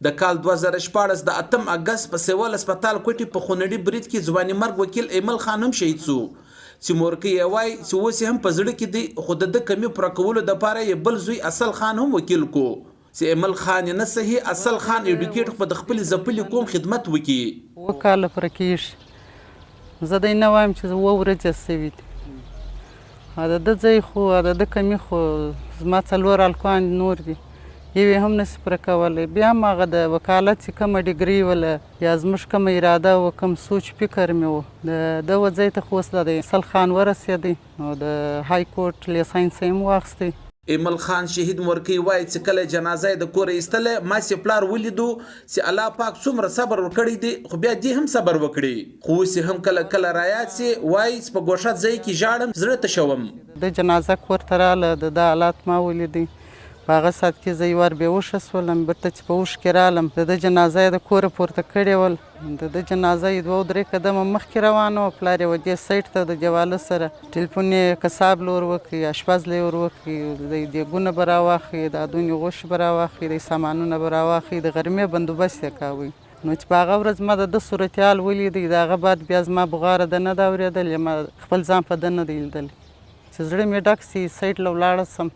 د کال 2014 د 8 اگست په سیول هسپتال کوټي په خونړي برید کې ځواني مرګ وکیل ایمل خان هم شهید شو چې مورکۍ یې وایي چې اوس هم په زړه کې دی خو د کمی پوره کولو دپاره یې بل زوی اصل خان هم وکیل کو چې ایمل خان نه صحیح اصل خان ایډوکیټ په د خپل ځپلي قوم خدمت وکړي. اووه کاله پوره کېږي زه دی نه وایم چې اووه ورځې سوي دي د ده ځای خو د ده کمي خو زما 4 هلکان نور دي یو هم نشي پوره کولی. بیا هم هغه د وکالت چې کومه ډګري وله یا زموږ کومه اراده وه کوم سوچ فکر مې و د ده و ځای ته خو اوس د اصل خان ورسېدی او د های کورټ لیسانس یې هم واخیستی. ایمل خان شهید مورکۍ وایي چې کله جنازه یې د کوره ایستله ما چې پلار ولیدو چې الله پاک څومره صبر ورکړی دی خو بیا دې هم صبر وکړي خو اوس هم کله کله رایاد سي وایي چې په ګوښه ځای کې ژاړم زړه تشوم. د جنازه کور ته راله د ده حالات ما ولیدی په هغه ساعت کې زه یو وار بېهوشه شولم بیرته چې په هوښ کې رالم د ده جنازه یې د کوره پورته کړې ول د ده جنازه یې 2 3 قدمه مخکې روانه وه پلار یې ودې سایډ ته د جواله سره ټلیفون یې قصاب له ور وکړي اشپز له یې ور وکړي د دیګونه به راواخلي د ادونې غوښې به راواخلي د سامانونه به راواخلي د غرمې بندوبست یې کاوه. نو چې په هغه ورځ ما د ده صورتحال ولیدی د هغه بعد بیا زما بغاره ده نه ده اورېدلې ما خپل ځان په ده نه دی لیدلی چې زړه مې ډک سي سایډ له ولاړه سم.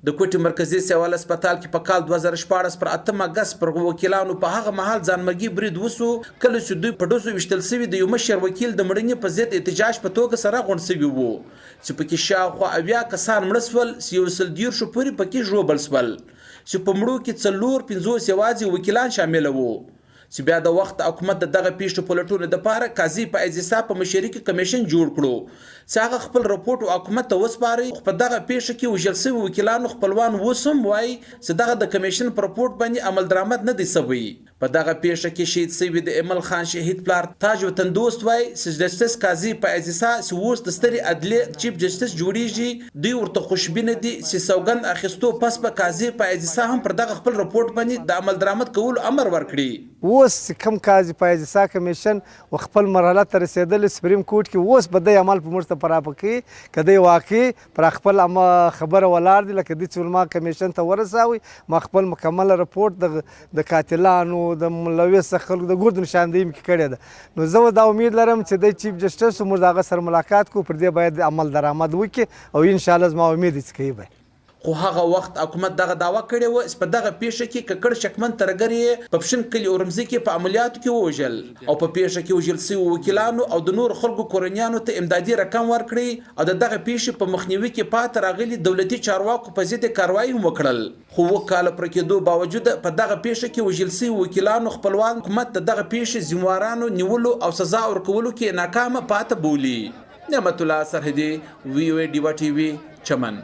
د کوټي مرکزي سیوال هسپتال کې په کال 2014 پر 8 اگست پر وکیلانو په هغه مهال ځانمرګي برید وسو کله چې دوی په ډوسو وشتل سوي د یو مشر وکیل د مړینې په ضد احتجاج په توګه سره غونډ سوي وو چې پکې شاوخوا 80 کسان مړه سول 130 پورې پکې ژوبل سول چې په مړو کې 4-5 یوازې وکیلان شامل وو چې بیا د وخت حکومت دغه پیښو په لټولو دپاره قاضي په اجزا په مشري کې کمیشن جوړ کړو چې هغه خپل رپورټ حکومت ته وسپاري. په دغه پیښه کې وژل شوي وکیلانو خپلوان اوس هم وایي چې دغه د کمیشن په رپورټ باندې عمل درآمد نه دی سوی. په دغه پیښه کې شهید سوي د ایمل خان شهید پلار تاج وطن دوست وایي چې جسټس قاضي په اجزا چې اوس د سترې عدلیې چیف جسټس جوړیږي دوی ورته خوشبینه دي چې سوګند اخیستو پس په قاضي په اجزا هم پر دغه خپل رپورټ باندې د عمل درآمد کولو امر ورکړي. اوس کوم قاضي په اجزا کمیشن خپل مرحله ته رسېدلی سپریم کورټ کې اوس به دی عمل په موږ ته پراپه کوي که دی واقعي پر خپل خبره ولاړ دي لکه دي چې ما کمیشن ته ورساوي ما خپل مکمله رپورټ د قاتلانو د ملوث خلکو د ګردو نشاندهي مې کړې ده. نو زه دا امید لرم چې دی چیف جسټس موږ د هغه سره ملاقات کوو پر دې باید عمل درآمد وکړي او انشاءالله زما امید چې کوي به. خو هغه وخت حکومت دغه دعوه کړې وه چې په دغه پیښه کې ککړ شکمن ترګر یې په پښین کلي اورمزي کې په عملیاتو کې ووژل او په پیښه کې وژل سوي وکیلانو او د نورو خلکو کورنیانو ته امدادي رقم ورکړي او د دغه پیښې په مخنیوي کې پاتې راغلي دولتي چارواکو په ضد کاروایي هم وکړل. خو 2 کاله پر کېدو باوجود په دغه پیښه کې وژل سوي وکیلانو خپلوان حکومت د دغه پیښې ذموارانو نیولو او سزا ورکولو کې ناکامه پاتې بولي. نعمت الله سرحدي وی او ډیوا ټي وي چمن.